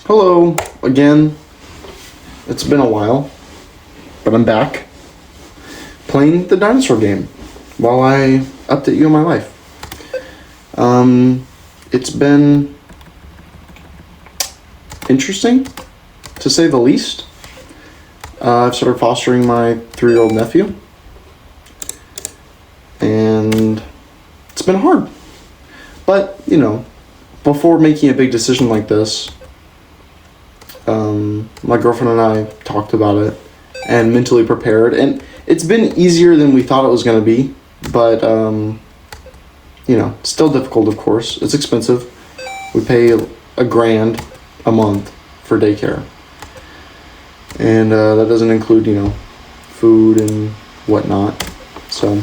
Hello again. It's been a while, but I'm back playing the dinosaur game while I update you on my life. It's been interesting, to say the least. I've started fostering my 3-year-old nephew, and it's been hard. But, before making a big decision like this, my girlfriend and I talked about it and mentally prepared, and it's been easier than we thought it was going to be, but still difficult, of course. It's expensive. We pay $1,000 a month for daycare, and that doesn't include food and whatnot. So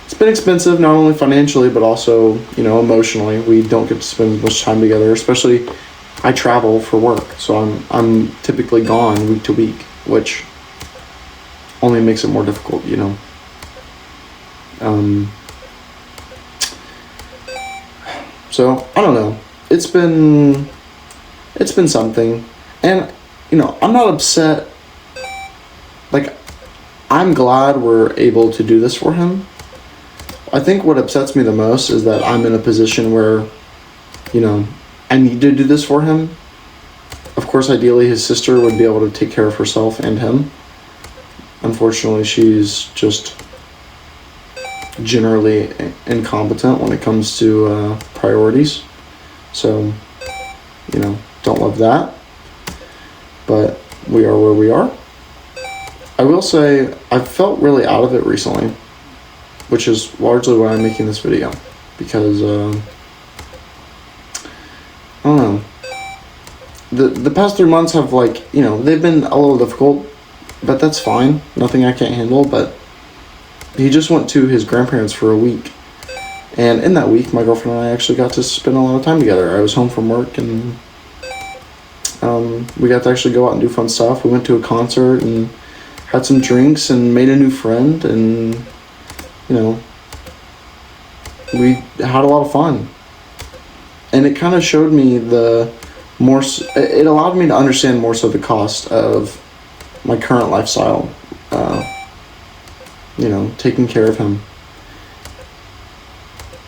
it's been expensive, not only financially but also emotionally. We don't get to spend much time together, especially I travel for work, so I'm typically gone week to week, which only makes it more difficult, So I don't know. It's been something, and I'm not upset. Like, I'm glad we're able to do this for him. I think what upsets me the most is that I'm in a position where, I need to do this for him. Of course, ideally, his sister would be able to take care of herself and him. Unfortunately, she's just generally incompetent when it comes to priorities. So, don't love that. But we are where we are. I will say, I've felt really out of it recently, which is largely why I'm making this video. Because, I don't know. The past 3 months have they've been a little difficult, but that's fine. Nothing I can't handle. But he just went to his grandparents for a week, and in that week, my girlfriend and I actually got to spend a lot of time together. I was home from work, and we got to actually go out and do fun stuff. We went to a concert and had some drinks and made a new friend, and we had a lot of fun. And it kind of showed me it allowed me to understand more so the cost of my current lifestyle, taking care of him.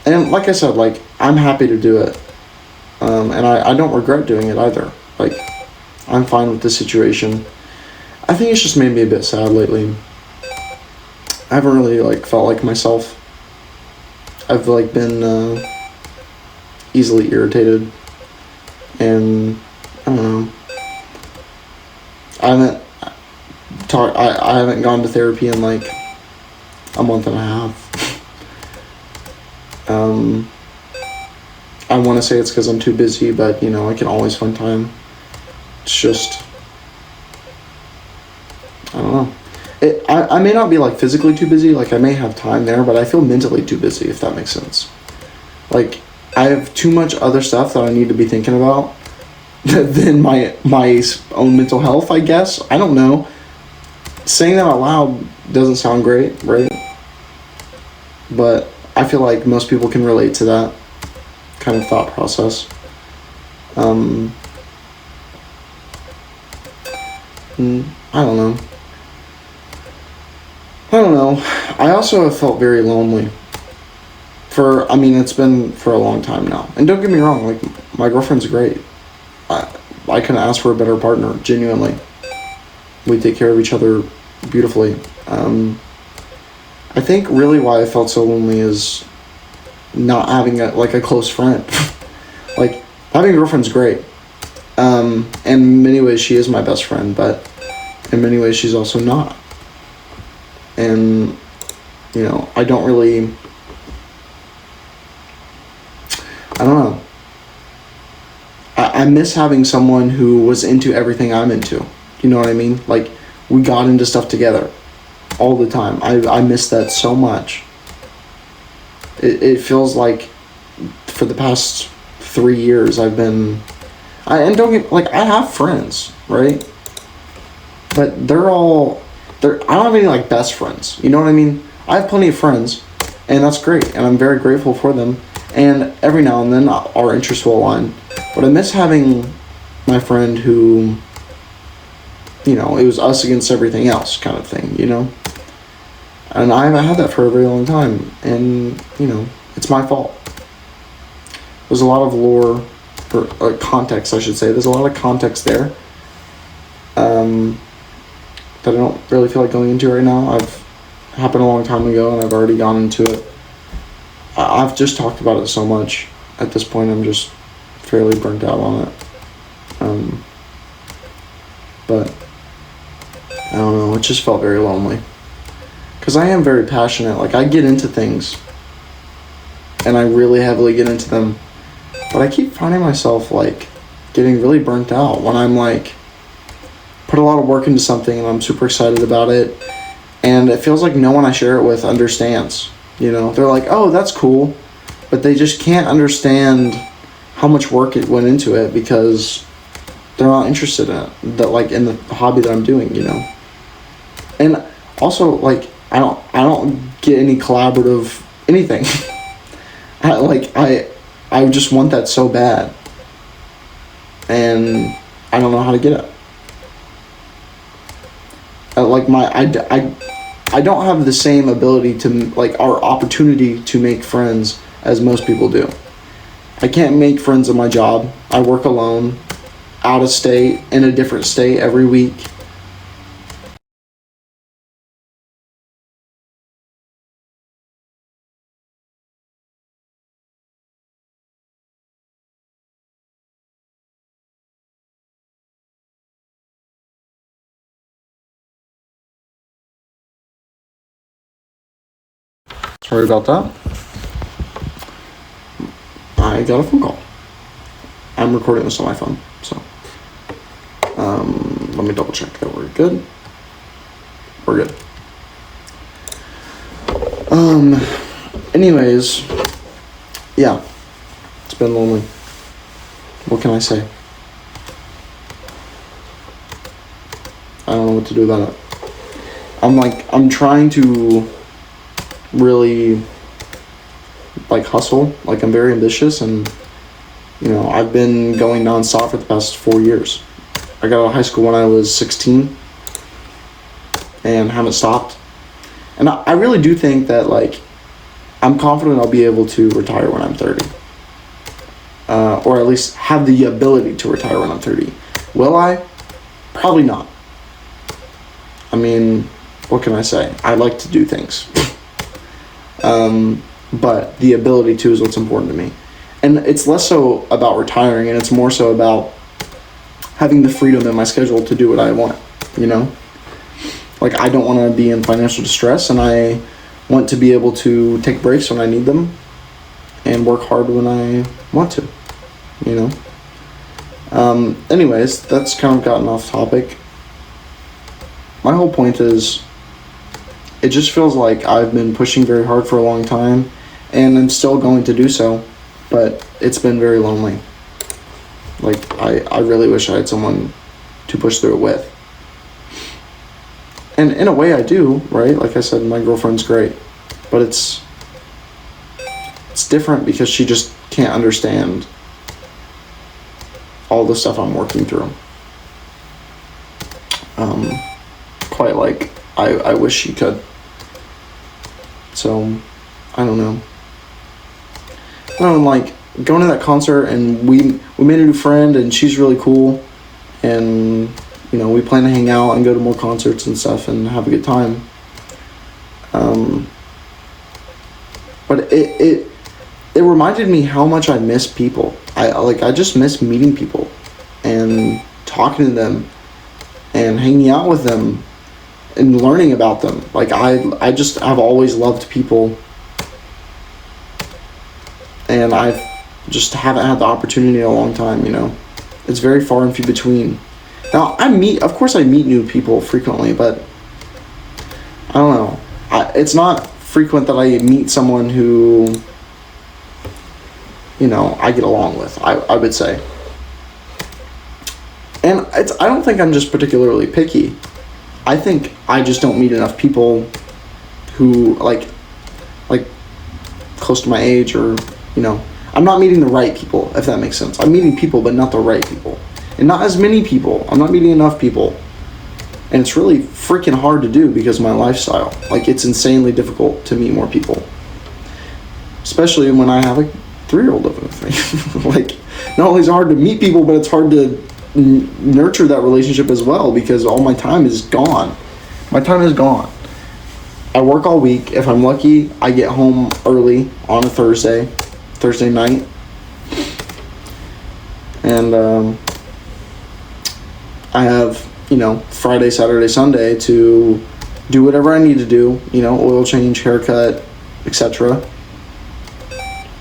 And like I said, I'm happy to do it. And I don't regret doing it either. I'm fine with the situation. I think it's just made me a bit sad lately. I haven't really felt like myself. I've been easily irritated, and I don't know. I haven't gone to therapy in a month and a half. I want to say it's because I'm too busy, but I can always find time. It's just, I don't know. I may not be physically too busy, I may have time there, but I feel mentally too busy, if that makes sense. I have too much other stuff that I need to be thinking about than my own mental health, I guess. I don't know. Saying that out loud doesn't sound great, right? But I feel like most people can relate to that kind of thought process. I don't know. I also have felt very lonely. It's been for a long time now. And don't get me wrong, my girlfriend's great. I couldn't ask for a better partner, genuinely. We take care of each other beautifully. I think really why I felt so lonely is not having a close friend. Having a girlfriend's great. In many ways, she is my best friend, but in many ways, she's also not. And, I don't really... I don't know. I miss having someone who was into everything I'm into. You know what I mean? We got into stuff together all the time. I miss that so much. It feels like for the past 3 years I've been... I have friends, right? But I don't have any best friends. You know what I mean? I have plenty of friends, and that's great, and I'm very grateful for them. And every now and then our interests will align. But I miss having my friend who, it was us against everything else kind of thing, And I haven't had that for a very long time, and, it's my fault. There's a lot of lore, or context, I should say. There's a lot of context there that I don't really feel like going into right now. Happened a long time ago, and I've already gone into it. I've just talked about it so much. At this point, I'm just fairly burnt out on it. But I don't know. It just felt very lonely. Because I am very passionate. Like, I get into things, and I really heavily get into them. But I keep finding myself, like, getting really burnt out when I'm, like, put a lot of work into something, and I'm super excited about it. And it feels like no one I share it with understands. They're like, oh, that's cool. But they just can't understand how much work it went into it because they're not interested in it. That, like, in the hobby that I'm doing, And also, like, I don't get any collaborative anything. I just want that so bad. And I don't know how to get it. I don't have the same ability to, like, our opportunity to make friends as most people do. I can't make friends in my job. I work alone, out of state, in a different state every week. Sorry about that. I got a phone call. I'm recording this on my phone, so let me double check that we're good. We're good. Anyways, yeah, it's been lonely. What can I say? I don't know what to do about it. I'm trying to really, like, hustle. Like, I'm very ambitious, and I've been going nonstop for the past 4 years. I got out of high school when I was 16 and haven't stopped. And I really do think that, like, I'm confident I'll be able to retire when I'm 30. Or at least have the ability to retire when I'm 30. Will I? Probably not. I mean, what can I say? I like to do things. But the ability to is what's important to me. And it's less so about retiring, and it's more so about having the freedom in my schedule to do what I want, Like, I don't want to be in financial distress, and I want to be able to take breaks when I need them and work hard when I want to, Anyways, that's kind of gotten off topic. My whole point is, it just feels like I've been pushing very hard for a long time, and I'm still going to do so, but it's been very lonely. Like, I really wish I had someone to push through it with. And in a way I do, right? Like I said, my girlfriend's great, but it's different because she just can't understand all the stuff I'm working through. Quite like I wish she could. So, I don't know. Like, going to that concert, and we made a new friend, and she's really cool, and we plan to hang out and go to more concerts and stuff and have a good time. But it reminded me how much I miss people. I just miss meeting people and talking to them and hanging out with them and learning about them. Like, I just have always loved people, and I've just haven't had the opportunity in a long time, It's very far and few between. Now, of course I meet new people frequently, but I don't know. It's not frequent that I meet someone who, I get along with, I would say. And I don't think I'm just particularly picky. I think I just don't meet enough people who, like close to my age, or, I'm not meeting the right people, if that makes sense. I'm meeting people, but not the right people. and not as many people. I'm not meeting enough people. And it's really freaking hard to do because of my lifestyle. Like, it's insanely difficult to meet more people. Especially when I have a 3-year-old living with me. Like, not only is it hard to meet people, but it's hard to nurture that relationship as well because all my time is gone. My time is gone. I work all week. If I'm lucky, I get home early on a Thursday night. And I have, Friday, Saturday, Sunday to do whatever I need to do, oil change, haircut, etc.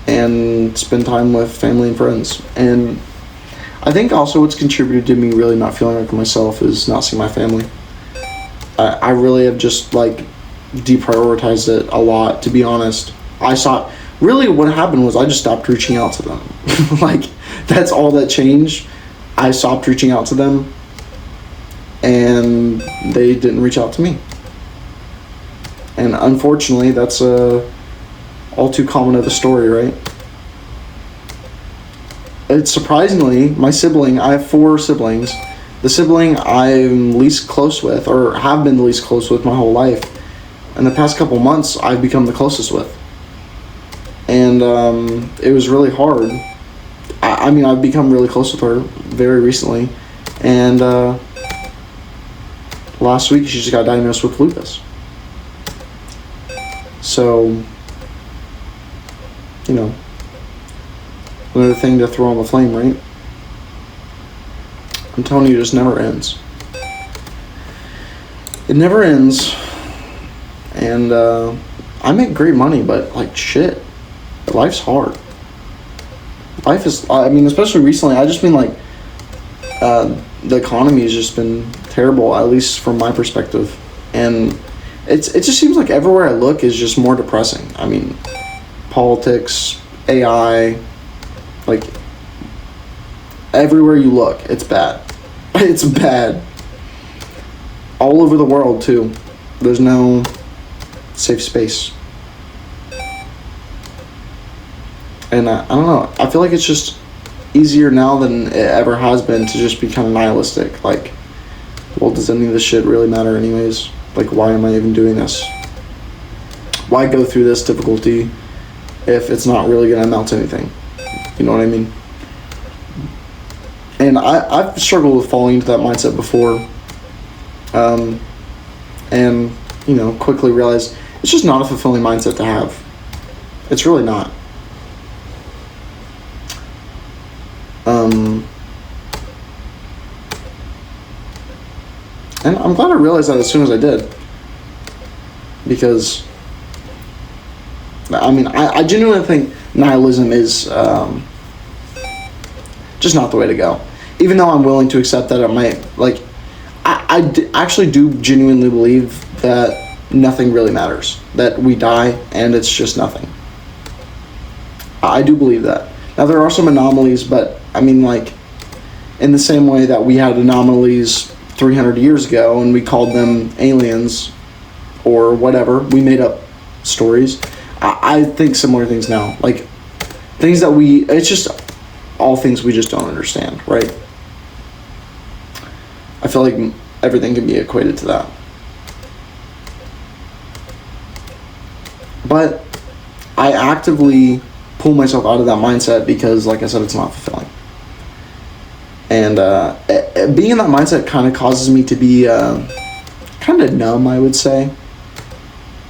And spend time with family and friends. And I think also what's contributed to me really not feeling like myself is not seeing my family. I really have just deprioritized it a lot, to be honest. Really what happened was I just stopped reaching out to them. That's all that changed. I stopped reaching out to them and they didn't reach out to me. And unfortunately, that's all too common of a story, right? It's surprisingly, my sibling, I have 4 siblings. The sibling I'm least close with, or have been the least close with my whole life, in the past couple months, I've become the closest with. And it was really hard. I've become really close with her very recently. And last week, she just got diagnosed with lupus. So, another thing to throw on the flame, right? I'm telling you, it just never ends. It never ends. And I make great money, but shit, life's hard. Life is, especially recently, I just mean the economy has just been terrible, at least from my perspective. And it just seems like everywhere I look is just more depressing. Politics, AI, everywhere you look, it's bad. It's bad. All over the world, too. There's no safe space. And I don't know. I feel like it's just easier now than it ever has been to just be kind of nihilistic. Well, does any of this shit really matter anyways? Why am I even doing this? Why go through this difficulty if it's not really going to amount to anything? You know what I mean? And I've struggled with falling into that mindset before. And, quickly realized it's just not a fulfilling mindset to have. It's really not. And I'm glad I realized that as soon as I did. Because, I genuinely think nihilism is just not the way to go. Even though I'm willing to accept that it might, actually do genuinely believe that nothing really matters. That we die and it's just nothing. I do believe that. Now, there are some anomalies, but, in the same way that we had anomalies 300 years ago and we called them aliens or whatever, we made up stories. I think similar things now. Things that it's just all things we just don't understand, right? I feel like everything can be equated to that. But I actively pull myself out of that mindset because, like I said, it's not fulfilling. And being in that mindset kind of causes me to be kind of numb, I would say.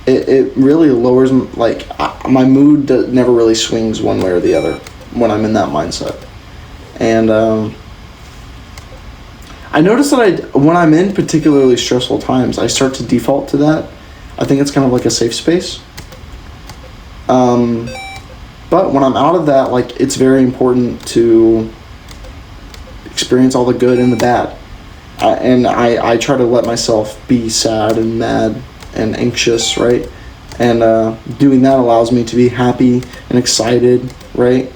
It really lowers, my mood never really swings one way or the other when I'm in that mindset. And I notice that when I'm in particularly stressful times, I start to default to that. I think it's kind of like a safe space. But when I'm out of that, it's very important to experience all the good and the bad. And I try to let myself be sad and mad and anxious, right? And doing that allows me to be happy and excited, right?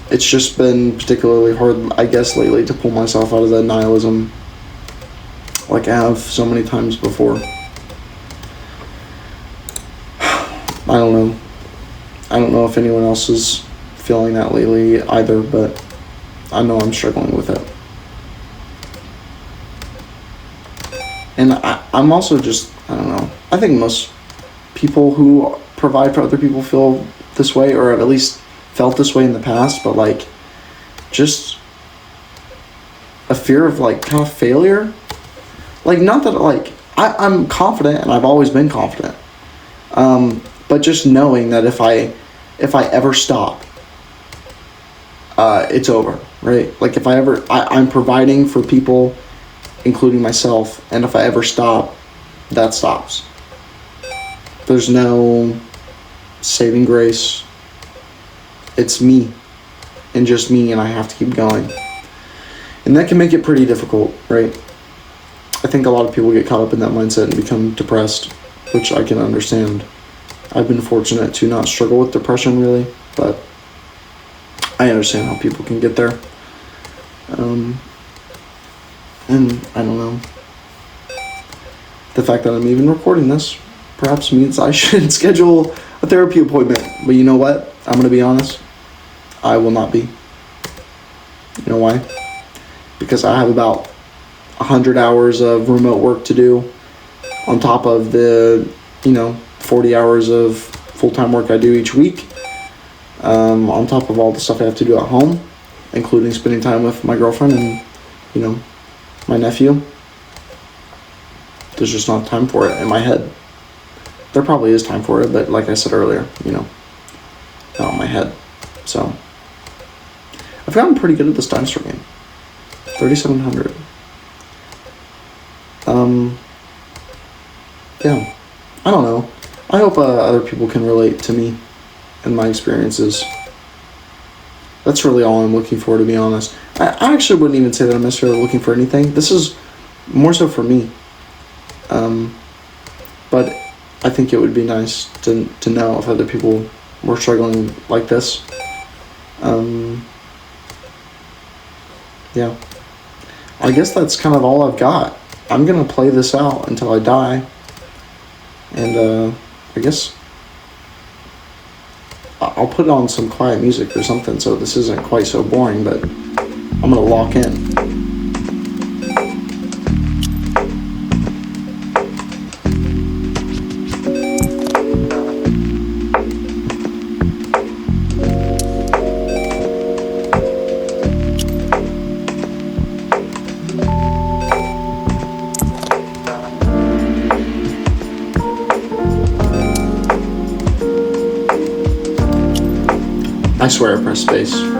It's just been particularly hard, I guess, lately to pull myself out of that nihilism like I have so many times before. I don't know if anyone else is feeling that lately either, but I know I'm struggling with it. And I'm also just, I don't know, I think most people who provide for other people feel this way, or have at least felt this way in the past, but like, just a fear of like kind of failure. Like, not that like, I'm confident and I've always been confident. But just knowing that if I ever stop, it's over, right? Like if I'm providing for people, including myself, and if I ever stop, that stops. There's no saving grace. It's me, and just me, and I have to keep going. And that can make it pretty difficult, right? I think a lot of people get caught up in that mindset and become depressed, which I can understand. I've been fortunate to not struggle with depression really, but I understand how people can get there. And I don't know. The fact that I'm even recording this perhaps means I should schedule a therapy appointment. But you know what? I'm going to be honest. I will not be. You know why? Because I have about 100 hours of remote work to do on top of the, 40 hours of full-time work I do each week. On top of all the stuff I have to do at home, including spending time with my girlfriend and, my nephew. There's just not time for it in my head. There probably is time for it, but like I said earlier, not in my head. So, I've gotten pretty good at this Dinosaur game. 3,700. Yeah. I don't know. I hope other people can relate to me and my experiences. That's really all I'm looking for, to be honest. I actually wouldn't even say that I'm necessarily looking for anything. This is more so for me. But I think it would be nice to know if other people were struggling like this. Yeah. I guess that's kind of all I've got. I'm going to play this out until I die. And I guess I'll put on some quiet music or something so this isn't quite so boring, but I'm going to lock in. I swear I pressed space.